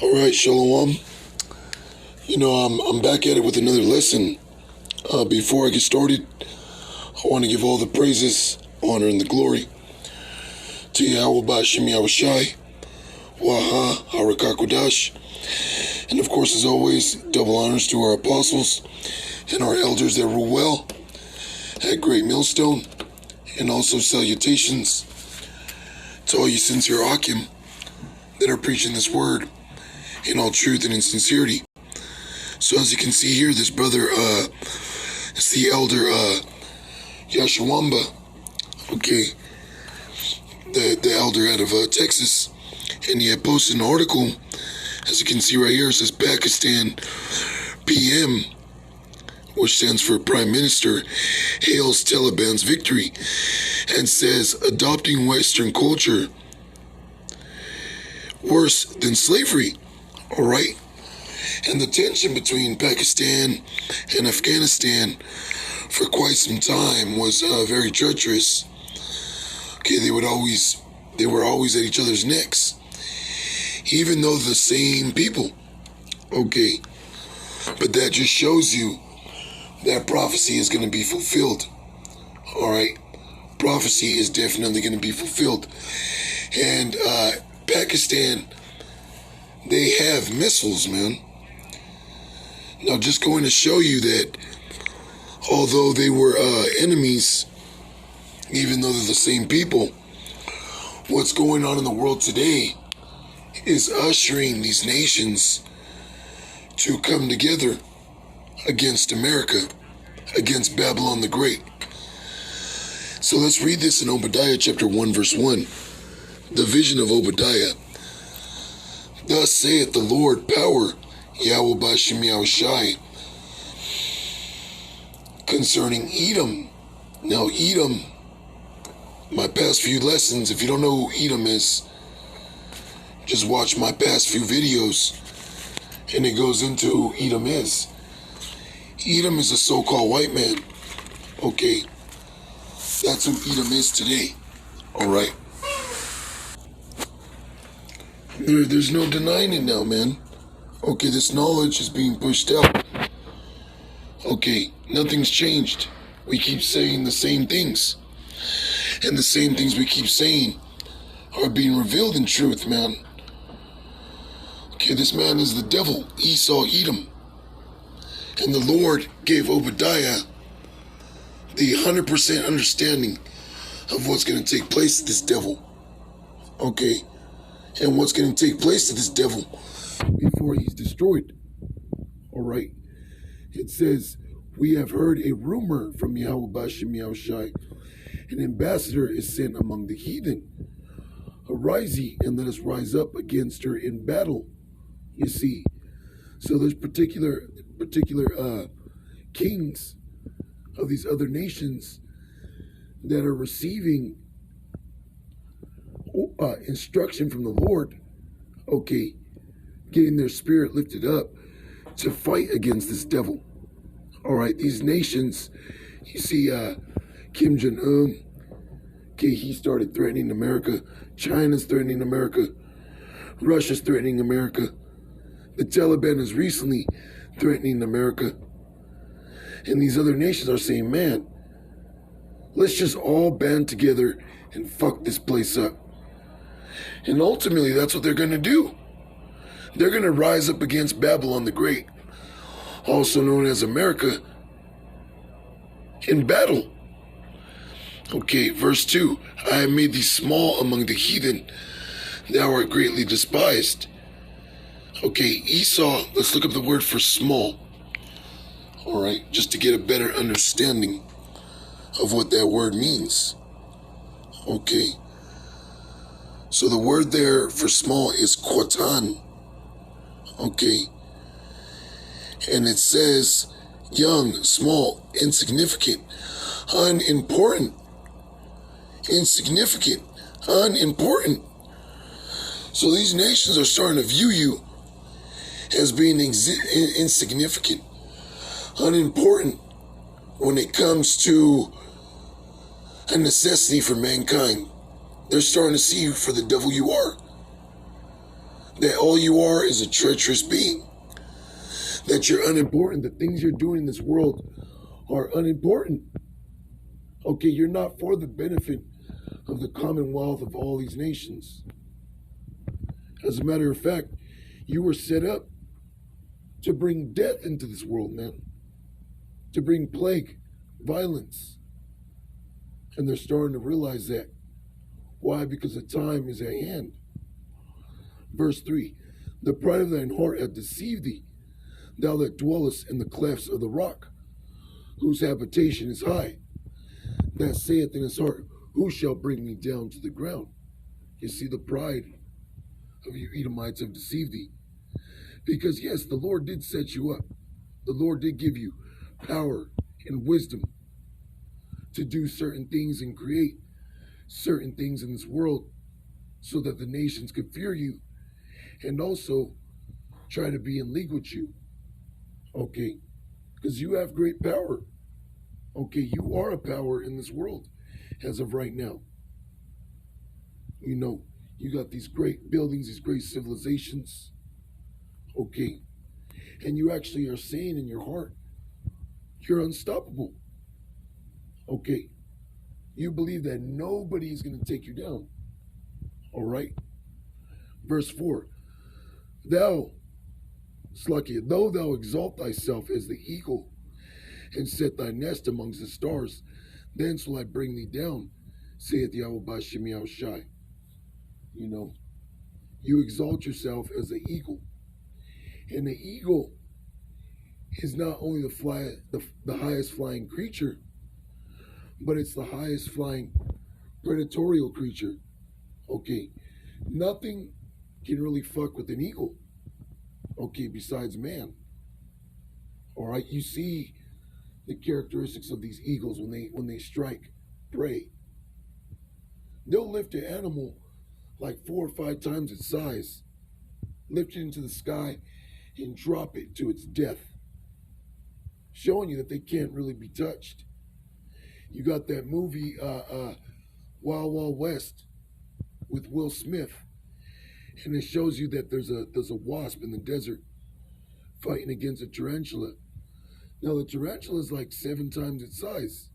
All right, Shalom. I'm back at it with another lesson. Before I get started, I want to give all the praises, honor, and the glory to Yahweh Ba'Shem Yahushai, Waha, Harakakodash, and of course, as always, double honors to our apostles and our elders that rule well at Great Millstone, and also salutations to all you sincere Akim that are preaching this word in all truth and in sincerity. So as you can see here, this brother, it's the elder Yashawamba, okay, the elder out of Texas, and he had posted an article, as you can see right here, it says Pakistan PM, which stands for Prime Minister, hails Taliban's victory, and says adopting Western culture worse than slavery. All right. And the tension between Pakistan and Afghanistan for quite some time was very treacherous. Okay, they were always at each other's necks, even though the same people. Okay, but that just shows you that prophecy is going to be fulfilled. All right, prophecy is definitely going to be fulfilled, and Pakistan, they have missiles, man. Now, just going to show you that although they were enemies, even though they're the same people, what's going on in the world today is ushering these nations to come together against America, against Babylon the Great. So let's read this in Obadiah chapter 1, verse 1. The vision of Obadiah. Thus saith the Lord, power, Yahweh Ba'Shem Yahushai, concerning Edom. Now, Edom, my past few lessons, if you don't know who Edom is, just watch my past few videos, and it goes into who Edom is. Edom is a so-called white man. Okay, that's who Edom is today. All right. There's no denying it now, man. Okay, this knowledge is being pushed out. Okay, nothing's changed. We keep saying the same things. And the same things we keep saying are being revealed in truth, man. Okay, this man is the devil, Esau, Edom. And the Lord gave Obadiah the 100% understanding of what's going to take place to this devil. Okay, and what's going to take place to this devil before he's destroyed. All right. It says, we have heard a rumor from Yahweh Ba'Shem Yahushai. An ambassador is sent among the heathen. Arise ye, and let us rise up against her in battle. You see, so there's particular kings of these other nations that are receiving instruction from the Lord, okay, getting their spirit lifted up to fight against this devil. All right, these nations, you see, Kim Jong-un, okay, he started threatening America. China's threatening America. Russia's threatening America. The Taliban is recently threatening America. And these other nations are saying, man, let's just all band together and fuck this place up. And ultimately, that's what they're going to do. They're going to rise up against Babylon the Great, also known as America, in battle. Okay, verse 2. I have made thee small among the heathen. Thou art greatly despised. Okay, Esau, let's look up the word for small. All right, just to get a better understanding of what that word means. Okay. So the word there for small is quatan. Okay. And it says young, small, insignificant, unimportant. Insignificant, unimportant. So these nations are starting to view you as being insignificant, unimportant when it comes to a necessity for mankind. They're starting to see you for the devil you are. that all you are is a treacherous being, that you're unimportant, the things you're doing in this world are unimportant. Okay, you're not for the benefit of the commonwealth of all these nations. As a matter of fact, you were set up to bring death into this world, man, to bring plague, violence. And they're starting to realize that. Why? Because the time is at hand. Verse 3, the pride of thine heart hath deceived thee, thou that dwellest in the clefts of the rock, whose habitation is high, that saith in his heart, who shall bring me down to the ground? You see, the pride of you Edomites have deceived thee. Because yes, the Lord did set you up. The Lord did give you power and wisdom to do certain things and create certain things in this world so that the nations could fear you and also try to be in league with you. Okay? Because you have great power. Okay, you are a power in this world as of right now. You know, you got these great buildings, these great civilizations. Okay. And you actually are saying in your heart, you're unstoppable. Okay. You believe that nobody is going to take you down. All right. Verse 4, thou, Slakia, though thou exalt thyself as the eagle and set thy nest amongst the stars, thence will I bring thee down, saith Yahweh Bashim Yahushai. You know, you exalt yourself as the eagle. And the eagle is not only the highest flying creature, but it's the highest flying predatorial creature. Okay, nothing can really fuck with an eagle. Okay, besides man. All right, you see the characteristics of these eagles when they strike prey. They'll lift an animal like 4 or 5 times its size, lift it into the sky, and drop it to its death, showing you that they can't really be touched. You got that movie Wild Wild West with Will Smith, and it shows you that there's a wasp in the desert fighting against a tarantula. Now the tarantula is like 7 times its size,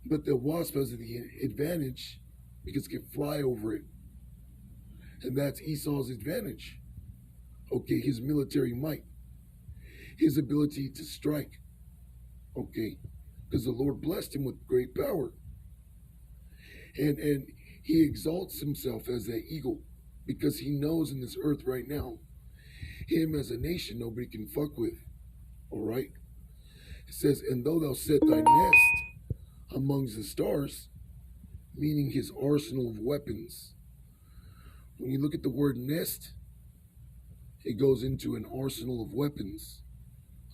but the wasp has the advantage because it can fly over it, and that's Esau's advantage. Okay, his military might, his ability to strike. Okay, because the Lord blessed him with great power, and he exalts himself as that eagle because he knows in this earth right now, him as a nation nobody can fuck with. All right, it says, and though thou set thy nest amongst the stars, meaning his arsenal of weapons. When you look at the word nest, it goes into an arsenal of weapons,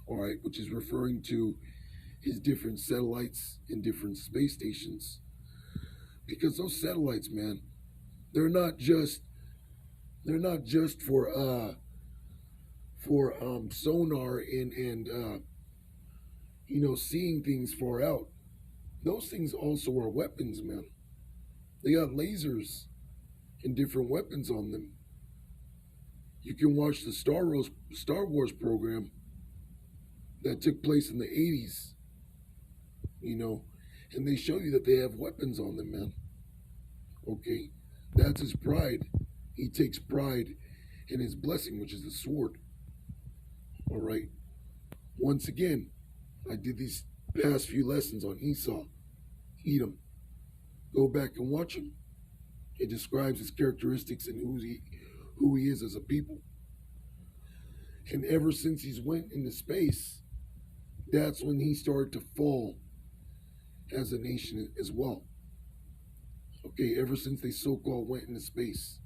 all right, which is referring to his different satellites and different space stations. Because those satellites, man, they're not just for sonar and you know, seeing things far out. Those things also are weapons, man. They got lasers and different weapons on them. You can watch the Star Wars program that took place in the 80s, you know, and they show you that they have weapons on them, man. Okay, that's his pride. He takes pride in his blessing, which is the sword. All right. Once again, I did these past few lessons on Esau, Edom. Go back and watch him. It describes his characteristics and who he is as a people. And ever since he's went into space, that's when he started to fall as a nation as well. Okay, ever since they so-called went into space.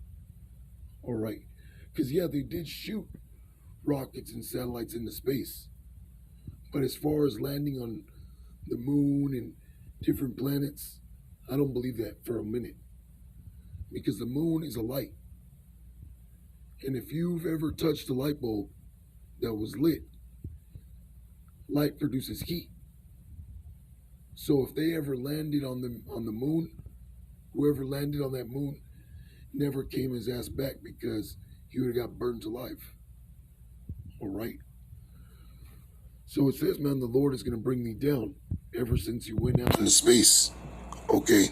All right. Because, yeah, they did shoot rockets and satellites into space. But as far as landing on the moon and different planets, I don't believe that for a minute. Because the moon is a light. And if you've ever touched a light bulb that was lit, light produces heat. So if they ever landed on the moon, whoever landed on that moon never came his ass back because he would have got burned alive. All right. So it says, man, the Lord is going to bring thee down ever since you went out into space. Okay.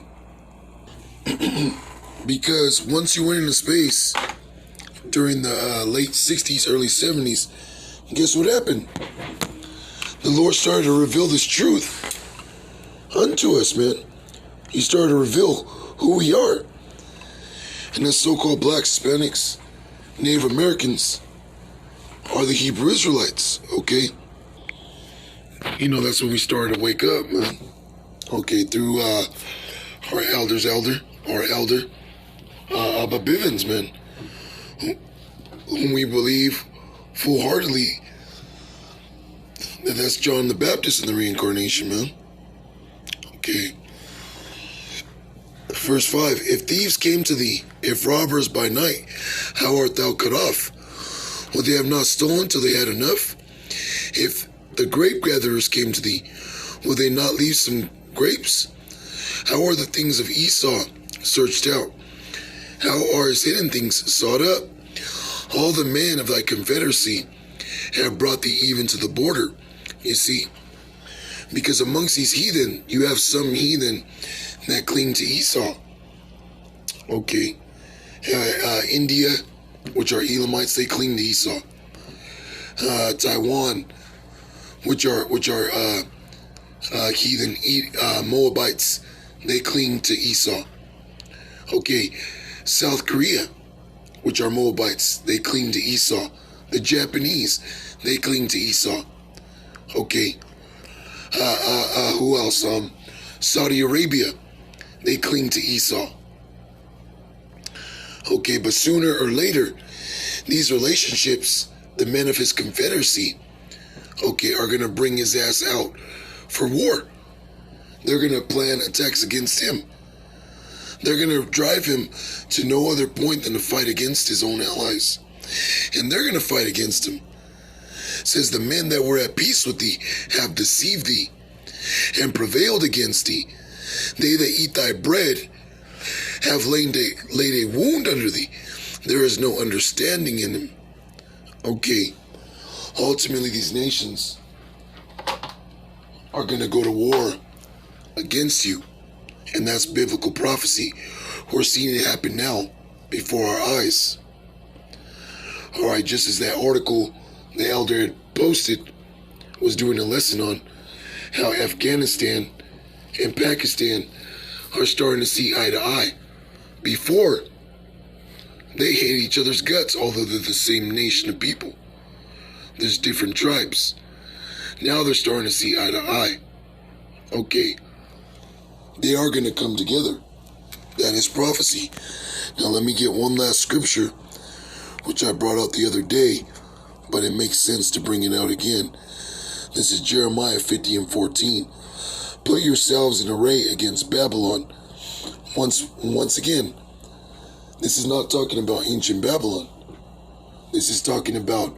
Because once you went into space during the late 60s, early 70s, guess what happened? The Lord started to reveal this truth unto us, man. He started to reveal who we are. And the so-called black Hispanics, Native Americans, are the Hebrew Israelites, okay? You know, that's when we started to wake up, man. Okay, through our elder, Abba Bivens, man, whom we believe full-heartedly that that's John the Baptist in the reincarnation, man. Okay. Verse 5, if thieves came to thee, if robbers by night, how art thou cut off? Would they have not stolen till they had enough? If the grape gatherers came to thee, will they not leave some grapes? How are the things of Esau searched out? How are his hidden things sought up? All the men of thy confederacy have brought thee even to the border. You see, because amongst these heathen, you have some heathen that cling to Esau. Okay. India, which are Elamites, they cling to Esau. Taiwan, which are heathen Moabites, they cling to Esau. Okay, South Korea, which are Moabites, they cling to Esau. The Japanese, they cling to Esau. Okay, who else? Saudi Arabia, they cling to Esau. Okay, but sooner or later, these relationships, the men of his confederacy, okay, are going to bring his ass out for war. They're going to plan attacks against him. They're going to drive him to no other point than to fight against his own allies. And they're going to fight against him. It says, the men that were at peace with thee have deceived thee and prevailed against thee. They that eat thy bread have laid a wound under thee. There is no understanding in them. Okay, ultimately these nations are going to go to war against you. And that's biblical prophecy. We're seeing it happen now before our eyes. All right, just as that article the elder had posted was doing a lesson on how Afghanistan and Pakistan are starting to see eye to eye. Before, they hate each other's guts, although they're the same nation of people. There's different tribes. Now they're starting to see eye to eye. Okay. They are going to come together. That is prophecy. Now let me get one last scripture, which I brought out the other day, but it makes sense to bring it out again. This is Jeremiah 50:14. Put yourselves in array against Babylon. Once again, this is not talking about ancient Babylon. This is talking about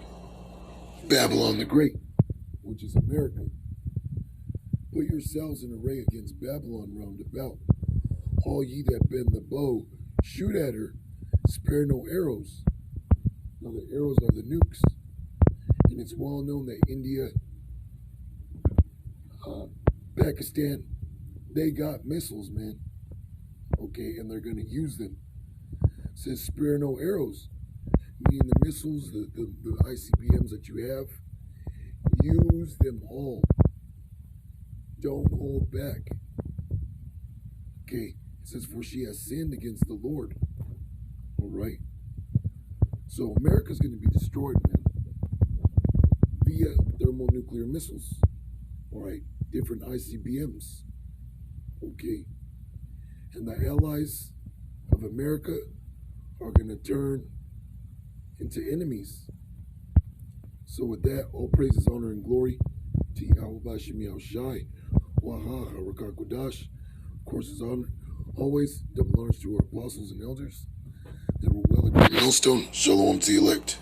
Babylon the Great, which is America. Put yourselves in array against Babylon round about. All ye that bend the bow, shoot at her, spare no arrows. Now the arrows are the nukes. And it's well known that India, Pakistan, they got missiles, man. Okay, and they're going to use them. It says spare no arrows. Meaning the missiles, the ICBMs that you have, use them all. Don't hold back. Okay, it says, for she has sinned against the Lord. All right. So America's going to be destroyed, man, via thermonuclear missiles. All right, different ICBMs. Okay. And the allies of America are going to turn into enemies. So with that, all praises, honor, and glory to Yahweh Shemi Shai. Waha Harakakwadash. Of course, it's honor. Always double honors to our apostles and elders that were well agreed. Millstone, shalom to the elect.